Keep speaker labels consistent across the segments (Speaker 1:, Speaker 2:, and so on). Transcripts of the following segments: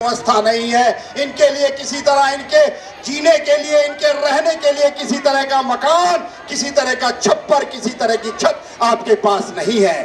Speaker 1: व्यवस्था नहीं है। इनके लिए किसी तरह, इनके जीने के लिए, इनके रहने के लिए किसी तरह का मकान, किसी तरह का छप्पर, किसी तरह की छत आपके पास नहीं है।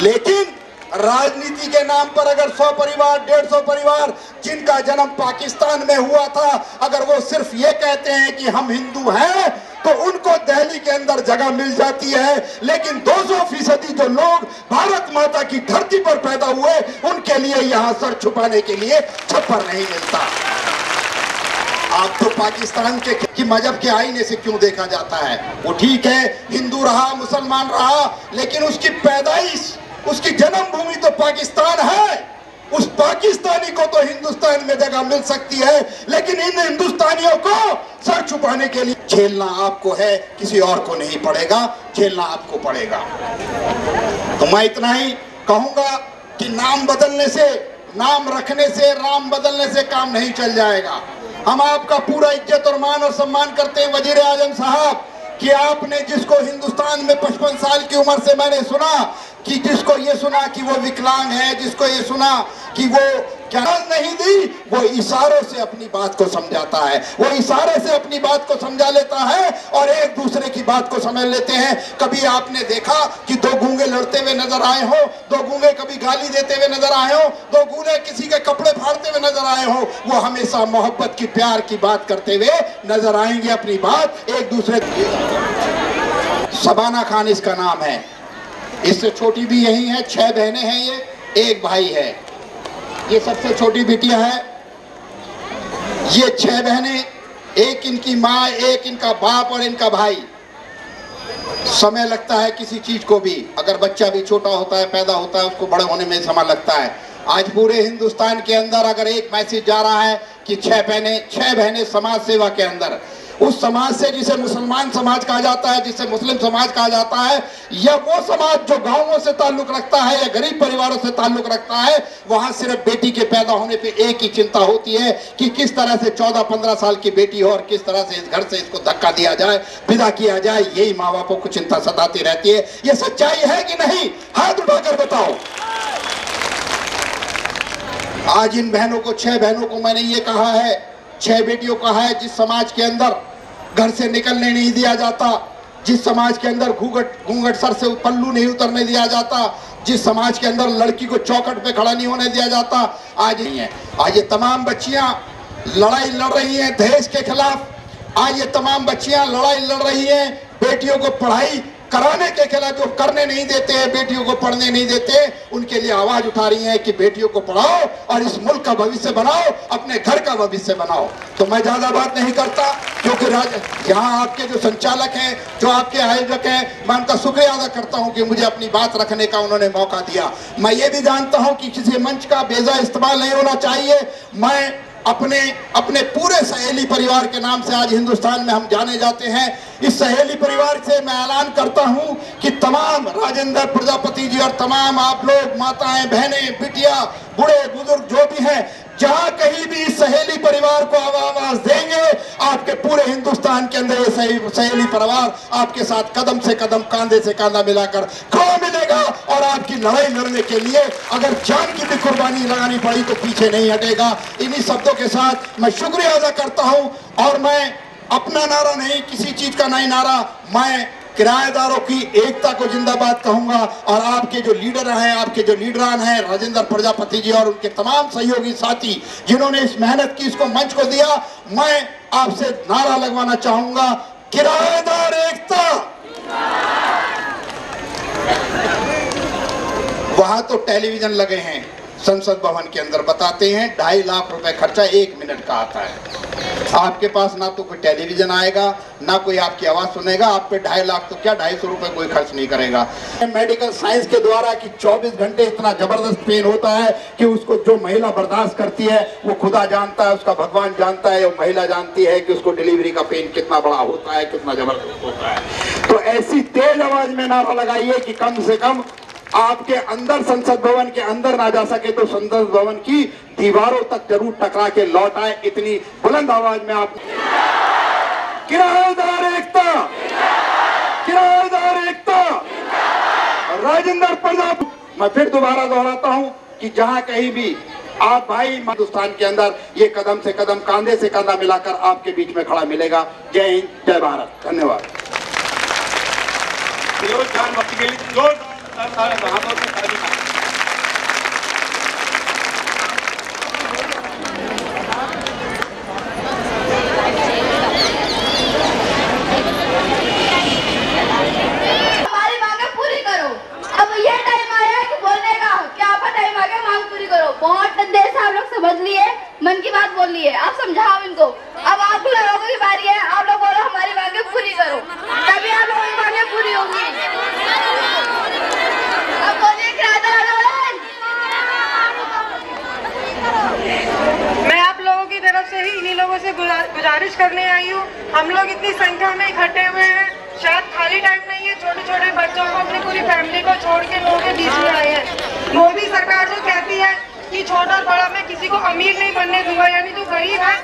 Speaker 1: लेकिन राजनीति के नाम पर अगर 100 परिवार, 150 परिवार जिनका जन्म पाकिस्तान में हुआ था, अगर वो सिर्फ ये कहते हैं कि हम हिंदू हैं, तो उनको दिल्ली के अंदर जगह मिल जाती है। लेकिन 200% जो लोग भारत माता की धरती पर पैदा हुए, उनके लिए यहां सर छुपाने के लिए छप्पर नहीं मिलता। आप तो पाकिस्तान के मजहब के आईने से क्यों देखा जाता है? वो ठीक है, हिंदू रहा, मुसलमान रहा, लेकिन उसकी पैदाइश, उसकी जन्मभूमि तो पाकिस्तान है। उस पाकिस्तानी को तो हिंदुस्तान में जगह मिल सकती है, लेकिन इन हिंदुस्तानियों को सर छुपाने के लिए झेलना आपको है, किसी और को नहीं पड़ेगा, झेलना आपको पड़ेगा। तो मैं इतना ही कहूंगा कि नाम बदलने से, नाम रखने से, राम बदलने से काम नहीं चल जाएगा। हम आपका पूरा इज्जत और मान और सम्मान करते हैं वजीर आजम साहब, कि आपने जिसको हिंदुस्तान में 55 साल की उम्र से मैंने सुना कि जिसको ये सुना कि वो विकलांग है, जिसको ये सुना कि वो क्या नहीं दी, वो इशारों से अपनी बात को समझाता है, वो इशारे से अपनी बात को समझा लेता है और एक दूसरे की बात को समझ लेते हैं। कभी आपने देखा कि दो गूंगे लड़ते हुए नजर आए हो, दो गूंगे कभी गाली देते हुए नजर आए हो, दो गूंगे किसी के कपड़े फाड़ते हुए नजर आए हो? वो हमेशा मोहब्बत की, प्यार की बात करते हुए नजर आएंगे, अपनी बात एक दूसरे की। शबाना खान इसका नाम है, इससे छोटी भी यही है, 6 बहनें हैं, ये एक भाई है, ये सबसे छोटी बिटिया है। ये 6 बहनें, एक इनकी माँ, एक इनका बाप और इनका भाई। समय लगता है किसी चीज को भी, अगर बच्चा भी छोटा होता है, पैदा होता है, उसको बड़े होने में समय लगता है। आज पूरे हिंदुस्तान के अंदर अगर एक मैसेज जा रहा है कि 6 बहनें समाज सेवा के अंदर, उस समाज से जिसे मुसलमान समाज कहा जाता है, जिसे मुस्लिम समाज कहा जाता है, या वो समाज जो गांवों से ताल्लुक रखता है या गरीब परिवारों से ताल्लुक रखता है, वहां सिर्फ बेटी के पैदा होने पे एक ही चिंता होती है कि किस तरह से 14-15 साल की बेटी हो और किस तरह से इस घर से इसको धक्का दिया जाए, विदा किया जाए। यही माँ बापों को चिंता सताती रहती है। ये सच्चाई है कि नहीं? हाथ उठाकर बताओ। आज इन बहनों को, 6 बहनों को मैंने ये कहा है, 6 बेटियों का है, जिस समाज के अंदर घर से निकलने नहीं दिया जाता, जिस समाज के अंदर घूंघट सर से पल्लू नहीं उतरने दिया जाता, जिस समाज के अंदर लड़की को चौखट पे खड़ा नहीं होने दिया जाता, आज नहीं है। आज ये तमाम बच्चियां लड़ाई लड़ रही हैं दहेज के खिलाफ। आज ये तमाम बच्चियां लड़ाई लड़ रही हैं बेटियों को पढ़ाई कराने के खिलाफ, जो करने नहीं देते हैं, बेटियों को पढ़ने नहीं देते, उनके लिए आवाज उठा रही हैं कि बेटियों को पढ़ाओ और इस मुल्क का भविष्य बनाओ, अपने घर का भविष्य बनाओ। तो मैं ज्यादा बात नहीं करता, क्योंकि यहाँ आपके जो संचालक हैं, जो आपके आयोजक हैं, मैं उनका शुक्रिया अदा करता हूँ कि मुझे अपनी बात रखने का उन्होंने मौका दिया। मैं ये भी जानता हूँ कि किसी मंच का बेजा इस्तेमाल नहीं होना चाहिए। मैं अपने पूरे सहेली परिवार के नाम से आज हिंदुस्तान में हम जाने जाते हैं। इस सहेली परिवार से मैं ऐलान करता हूं कि तमाम राजेंद्र प्रजापति जी और तमाम आप लोग, माताएं, बहनें, बिटिया, बूढ़े बुजुर्ग जो भी हैं, जहां कहीं भी इस सहेली परिवार को आवाज देंगे, आपके पूरे हिंदुस्तान के अंदर ये सहेली परिवार आपके साथ कदम से कदम, कांधे से कांधा मिलाकर खड़ा मिलेगा और आपकी लड़ाई लड़ने के लिए अगर जान की भी कुर्बानी लगानी पड़ी तो पीछे नहीं हटेगा। इन्हीं शब्दों के साथ मैं शुक्रिया अदा करता हूं। और मैं अपना नारा नहीं, किसी चीज का नहीं नारा, मैं किराएदारों की एकता को जिंदाबाद कहूंगा। और आपके जो लीडर हैं, आपके जो लीडरान हैं, राजेंद्र प्रजापति जी और उनके तमाम सहयोगी साथी जिन्होंने इस मेहनत की, इसको मंच को दिया, मैं आपसे नारा लगवाना चाहूंगा, किराएदार एकता। वहां तो टेलीविजन लगे हैं संसद भवन के अंदर, बताते हैं 2.5 लाख रुपए खर्चा 1 मिनट का आता है। आपके पास ना तो कोई टेलीविजन आएगा, ना कोई आपकी आवाज सुनेगा। आप पे 2.5 लाख तो क्या, 250 रुपए कोई खर्च नहीं करेगा। मेडिकल साइंस के द्वारा कि 24 घंटे इतना जबरदस्त पेन होता है कि उसको जो महिला बर्दाश्त करती है वो खुदा जानता है, उसका भगवान जानता है, वो महिला जानती है कि उसको डिलीवरी का पेन कितना बड़ा होता है, कितना जबरदस्त होता है। तो ऐसी तेज आवाज में नारा लगाइए कि कम से कम आपके अंदर, संसद भवन के अंदर ना जा सके तो संसद भवन की दीवारों तक जरूर टकरा के लौट आए। इतनी बुलंद आवाज में आप किराएदार एकता, किराएदार एकता, राजेंद्र प्रजापति। मैं फिर दोबारा दोहराता हूं कि जहां कहीं भी आप भाई हिंदुस्तान के अंदर ये कदम से कदम, कंधे से कंधा मिलाकर आपके बीच में खड़ा मिलेगा। जय हिंद, जय भारत, धन्यवाद।
Speaker 2: हमारी मांगे पूरी करो। अब ये टाइम आया है कि बोलने का, क्या आपका टाइम आ गया, मांग पूरी करो। बहुत देर से आप लोग समझ लिए, मन की बात बोल लिए, आप समझाओ इनको। अब आप लोगों की बारी है, आप लोग बोलो हमारी मांगे पूरी करो, तभी आप लोगों की मांगे पूरी होंगी। अब बोलिए किराएदार आंदोलन।
Speaker 3: मैं आप लोगों की तरफ से ही इन्हीं लोगों से गुजारिश करने आई हूँ। हम लोग इतनी संख्या में इकट्ठे हुए हैं, शायद खाली टाइम नहीं है, छोटे छोटे बच्चों को, अपनी पूरी फैमिली को छोड़ के लोगों के बीच में आए हैं। मोदी सरकार जो कहती है कि छोटा बड़ा मैं किसी को अमीर नहीं बनने दूंगा, यानी जो गरीब है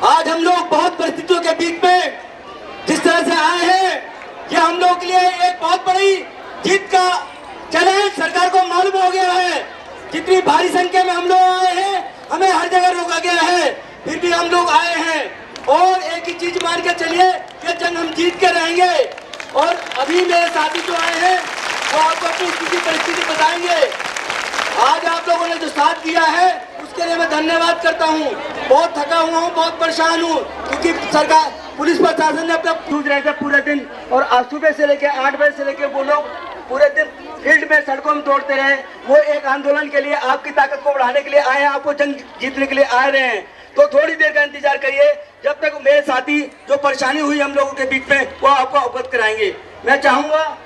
Speaker 4: आज हम लोग बहुत परिस्थितियों के बीच में जिस तरह से आए हैं, ये हम लोग के लिए एक बहुत बड़ी जीत का चैलेंज सरकार को मालूम हो गया है। जितनी भारी संख्या में हम लोग आए हैं, हमें हर जगह रोका गया है, फिर भी हम लोग आए हैं और एक ही चीज मान के चलिए कि जंग हम जीत के रहेंगे। और अभी मेरे साथी जो आए हैं वो आपको अपनी स्थिति परिस्थिति बताएंगे। आज आप लोगों ने जो साथ दिया है उसके लिए मैं धन्यवाद करता हूँ। बहुत थका हुआ हूँ, बहुत परेशान हूँ, क्योंकि सरकार पुलिस प्रशासन ने अपना जूझ रहे थे पूरे दिन, और आज सुबह से लेकर 8 बजे से लेकर वो लोग पूरे दिन फील्ड में सड़कों में दौड़ते रहे। वो एक आंदोलन के लिए, आपकी ताकत को बढ़ाने के लिए आए हैं, आपको जंग जीतने के लिए आ रहे हैं। तो थोड़ी देर का इंतजार करिए, जब तक मेरे साथी जो परेशानी हुई हम लोगों के बीच में वो आपको अवगत कराएंगे। मैं चाहूंगा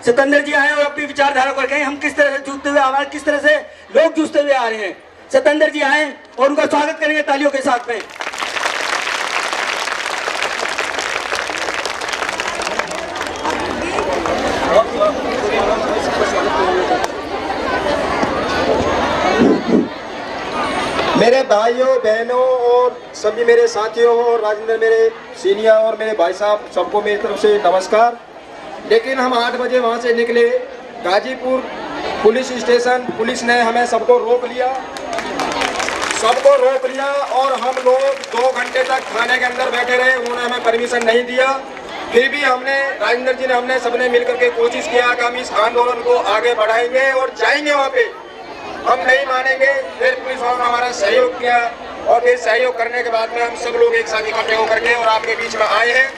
Speaker 4: सतेंद्र जी आए और अपनी विचारधारा को रखें, हम किस तरह से जूझते हुए, हमारे किस तरह से लोग जूझते हुए आ रहे हैं। सतेंद्र जी आए और उनका स्वागत करेंगे तालियों के साथ में।
Speaker 5: मेरे भाइयों बहनों और सभी मेरे साथियों और राजेंद्र मेरे सीनियर और मेरे भाई साहब, सबको मेरी तरफ से नमस्कार। लेकिन हम 8 बजे वहाँ से निकले, गाजीपुर पुलिस स्टेशन पुलिस ने हमें सबको रोक लिया और हम लोग 2 घंटे तक थाने के अंदर बैठे रहे। उन्होंने हमें परमिशन नहीं दिया। फिर भी राजेंद्र जी ने, हमने सबने मिलकर के कोशिश किया कि हम इस आंदोलन को आगे बढ़ाएंगे और जाएंगे वहाँ पे, हम नहीं मानेंगे। फिर पुलिस वालों ने हमारा सहयोग किया और फिर सहयोग करने के बाद में हम सब लोग एक साथ इकट्ठे होकर के और आपके बीच में आए हैं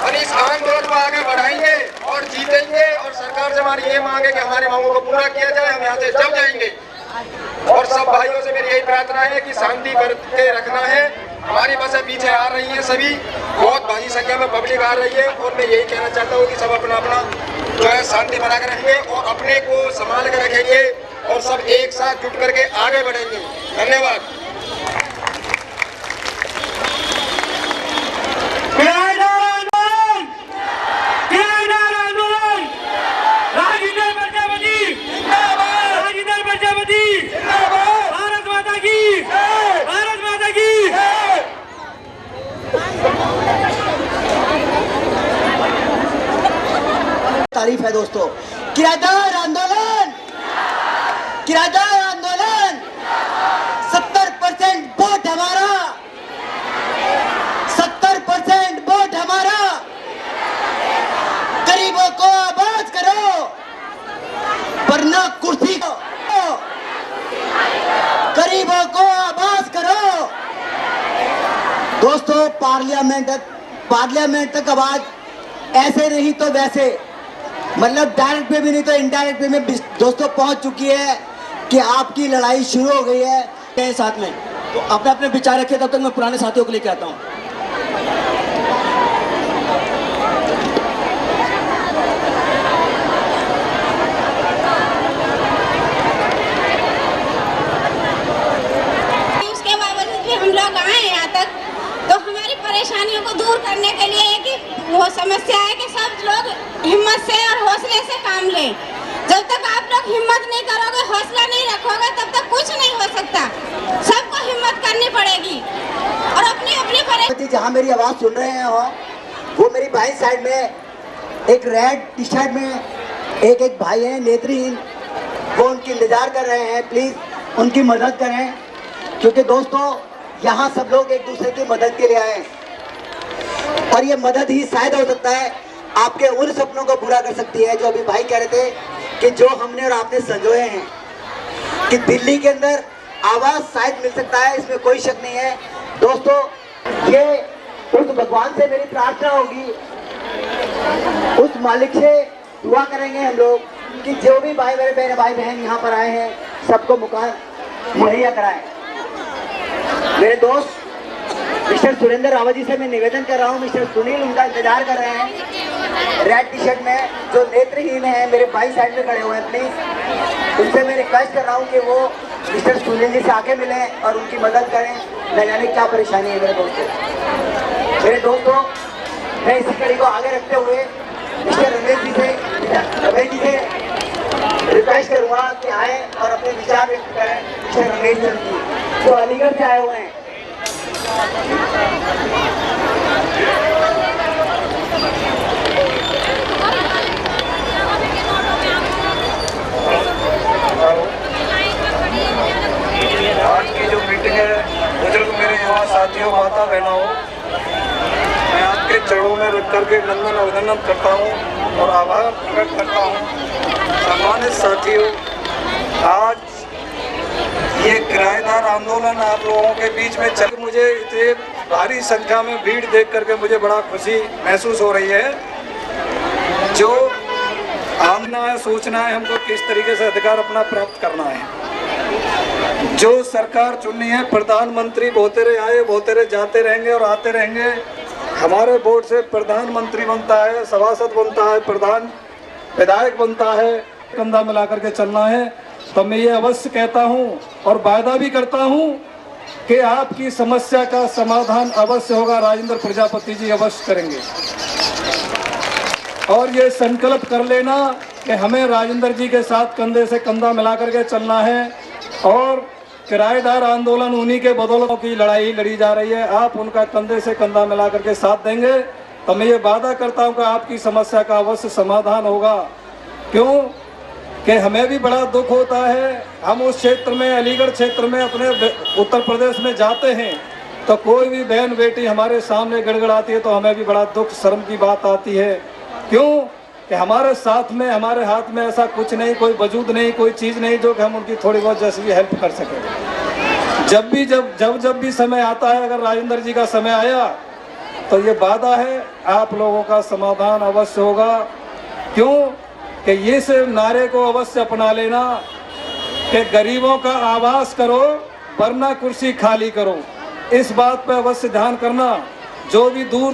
Speaker 5: और इस आंदोलन को आगे बढ़ाएंगे और जीतेंगे। और सरकार से हमारी ये मांग है कि हमारी मांगों को पूरा किया जाए। हम यहाँ से जब जाएंगे और सब भाइयों से मेरी यही प्रार्थना है कि शांति करके रखना है। हमारी बसें पीछे आ रही हैं, सभी बहुत भारी संख्या में पब्लिक आ रही है और मैं यही कहना चाहता हूँ कि सब अपना अपना जो है शांति बना कर रखेंगे और अपने को संभाल कर रखेंगे और सब एक साथ जुट करके आगे बढ़ेंगे। धन्यवाद।
Speaker 4: तारीफ है दोस्तों। किराएदार आंदोलन, किराएदार आंदोलन, 70% वोट हमारा, 70% वोट हमारा। गरीबों को आबाद करो वरना कुर्सी को, गरीबों को आबाद करो। दोस्तों पार्लियामेंट तक आवाज ऐसे नहीं तो वैसे, मतलब डायरेक्ट पे भी नहीं तो इनडायरेक्ट पे में दोस्तों पहुंच चुकी है कि आपकी लड़ाई शुरू हो गई है साथ में। तो अपने अपने विचार रखिए, तब तक मैं पुराने साथियों को लेकर आता हूं।
Speaker 6: करने के लिए एक ही वो समस्या है कि सब लोग हिम्मत से और हौसले से काम लें। जब तक आप लोग हिम्मत नहीं करोगे, हौसला नहीं रखोगे, तब तक कुछ नहीं हो सकता। सबको हिम्मत करनी पड़ेगी और अपनी अपनी पड़ेगी।
Speaker 7: जहाँ मेरी आवाज़ सुन रहे हैं वो मेरी बाई साइड में एक रेड टी शर्ट में एक भाई हैं नेत्रहीन, वो उनकी इंतजार कर रहे हैं। प्लीज़ उनकी मदद करें, क्योंकि दोस्तों यहाँ सब लोग एक दूसरे की मदद के लिए आए हैं और ये मदद ही शायद हो सकता है आपके उन सपनों को पूरा कर सकती है जो अभी भाई कह रहे थे कि जो हमने और आपने संजोए हैं कि दिल्ली के अंदर आवाज़ शायद मिल सकता है, इसमें कोई शक नहीं है। दोस्तों ये उस भगवान से मेरी प्रार्थना होगी, उस मालिक से दुआ करेंगे हम लोग कि जो भी भाई बहन यहाँ पर आए हैं सबको मकान मुहैया कराएं। मेरे दोस्त मिस्टर सुरेंद्र रावत जी से मैं निवेदन कर रहा हूँ, मिस्टर सुनील उनका इंतजार कर रहे हैं रेड टी शर्ट में, जो नेत्रहीन है, मेरे भाई साइड में खड़े हुए हैं। प्लीज़ उनसे मैं रिक्वेस्ट कर रहा हूँ कि वो मिस्टर सुनील जी से आके मिलें और उनकी मदद करें। न जाने क्या परेशानी है मेरे दोस्तों। मैं इसी कड़ी को आगे रखते हुए मिस्टर रमेश जी से रिक्वेस्ट करूँगा कि आए और अपने विचार व्यक्त करें। मिस्टर रमेश जी जो अलीगढ़ से आए हुए हैं।
Speaker 5: आज की जो मीटिंग है, बुजुर्ग मेरे युवा साथियों, माता बहनों, मैं आपके चरणों में रख करके नंदन अभिनंदन करता हूँ और आभार प्रकट करता हूँ। सम्मानित साथियों, आज ये किराएदार आंदोलन आप लोगों के बीच में चल, मुझे इतने भारी संख्या में भीड़ देख करके मुझे बड़ा खुशी महसूस हो रही है। जो आमना है, सोचना है हमको किस तरीके से अधिकार अपना प्राप्त करना है। जो सरकार चुननी है, प्रधानमंत्री बहुत तेरे आए, बहुत तेरे जाते रहेंगे और आते रहेंगे। हमारे बोर्ड से प्रधानमंत्री बनता है, सभासद बनता है, प्रधान विधायक बनता है, कंधा मिला करके चलना है। तो मैं ये अवश्य कहता हूँ और वायदा भी करता हूँ कि आपकी समस्या का समाधान अवश्य होगा। राजेंद्र प्रजापति जी अवश्य करेंगे और ये संकल्प कर लेना कि हमें राजेंद्र जी के साथ कंधे से कंधा मिला करके चलना है और किराएदार आंदोलन उन्हीं के बदौलत की लड़ाई लड़ी जा रही है। आप उनका कंधे से कंधा मिला करके साथ देंगे तो मैं ये वादा करता हूँ कि आपकी समस्या का अवश्य समाधान होगा। क्यों कि हमें भी बड़ा दुख होता है। हम उस क्षेत्र में, अलीगढ़ क्षेत्र में, अपने उत्तर प्रदेश में जाते हैं तो कोई भी बहन बेटी हमारे सामने गड़गड़ाती है तो हमें भी बड़ा दुख शर्म की बात आती है। क्यों कि हमारे साथ में, हमारे हाथ में ऐसा कुछ नहीं, कोई वजूद नहीं, कोई चीज़ नहीं जो कि हम उनकी थोड़ी बहुत जैसी भी हेल्प कर सकें। जब भी समय आता है, अगर राजेंद्र जी का समय आया तो ये वादा है आप लोगों का समाधान अवश्य होगा। क्यों कि ये से नारे को अवश्य अपना लेना कि गरीबों का आवास करो वरना कुर्सी खाली करो। इस बात पर अवश्य ध्यान करना। जो भी दूर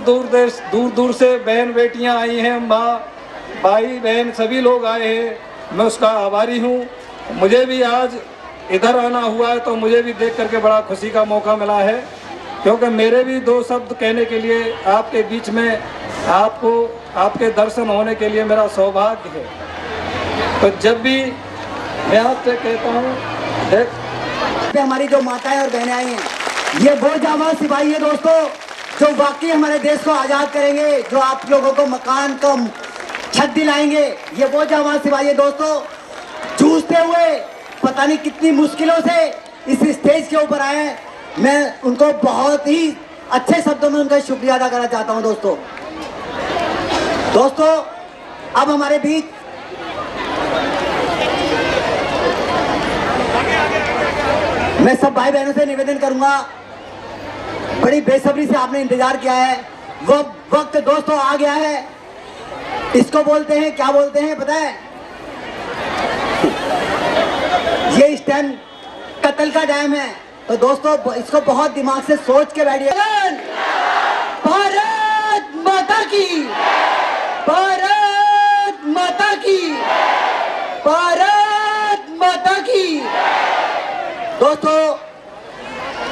Speaker 5: दूर से बहन बेटियां आई हैं, माँ भाई बहन सभी लोग आए हैं, मैं उसका आभारी हूँ। मुझे भी आज इधर आना हुआ है तो मुझे भी देख करके बड़ा खुशी का मौका मिला है, क्योंकि मेरे भी दो शब्द कहने के लिए आपके बीच में, आपको आपके दर्शन होने के लिए मेरा सौभाग्य है। तो जब भी मैं आपसे कहता हूँ,
Speaker 7: हमारी जो माताएं और बहनें आई हैं, ये वो जाबाज सिपाही है दोस्तों जो वाकई हमारे देश को आज़ाद करेंगे, जो आप लोगों को मकान को छत दिलाएंगे। ये वो जाबाज सिपाही है दोस्तों, जूझते हुए पता नहीं कितनी मुश्किलों से इस स्टेज के ऊपर आए हैं। मैं उनको बहुत ही अच्छे शब्दों में उनका शुक्रिया अदा करना चाहता हूं। दोस्तों अब हमारे बीच मैं सब भाई बहनों से निवेदन करूंगा, बड़ी बेसब्री से आपने इंतजार किया है, वो वक्त दोस्तों आ गया है। इसको बोलते हैं, क्या बोलते हैं पता है? ये इस टाइम कत्ल का टाइम है। तो दोस्तों इसको बहुत दिमाग से सोच के बैठिए। भारत माता की, भारत माता की, भारत माता की। दोस्तों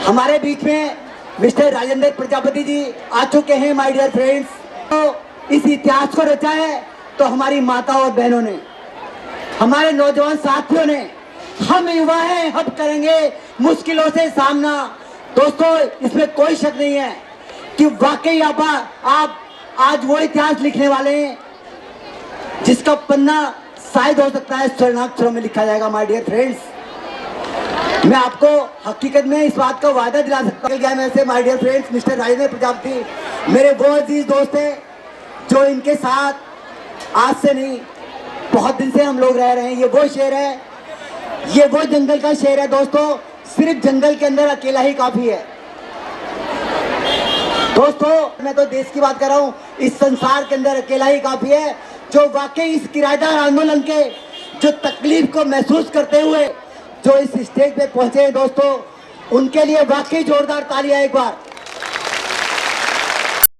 Speaker 7: हमारे बीच में मिस्टर राजेंद्र प्रजापति जी आ चुके हैं माय डियर फ्रेंड्स। तो इस इतिहास को रचा है तो हमारी माता और बहनों ने, हमारे नौजवान साथियों ने। हम युवा हैं, हम करेंगे मुश्किलों से सामना। दोस्तों इसमें कोई शक नहीं है कि वाकई आप आज वो इतिहास लिखने वाले हैं जिसका पन्ना शायद हो सकता है स्वर्णाक्षरों में लिखा जाएगा माय डियर फ्रेंड्स। मैं आपको हकीकत में इस बात का वादा दिला सकता हूँ मैं से my dear friends, mister Rajendra Prajapati मेरे वो अजीज दोस्त हैं जो इनके साथ आज से नहीं बहुत दिन से हम लोग रह रहे हैं। ये वो शेर है, ये वो जंगल का शेर है दोस्तों, सिर्फ जंगल के अंदर अकेला ही काफी है। दोस्तों मैं तो देश की बात कर रहा हूँ, इस संसार के अंदर अकेला ही काफी है जो वाकई इस किराएदार आंदोलन के जो तकलीफ को महसूस करते हुए जो इस स्टेज पे पहुंचे हैं दोस्तों, उनके लिए वाकई जोरदार तालियां एक बार।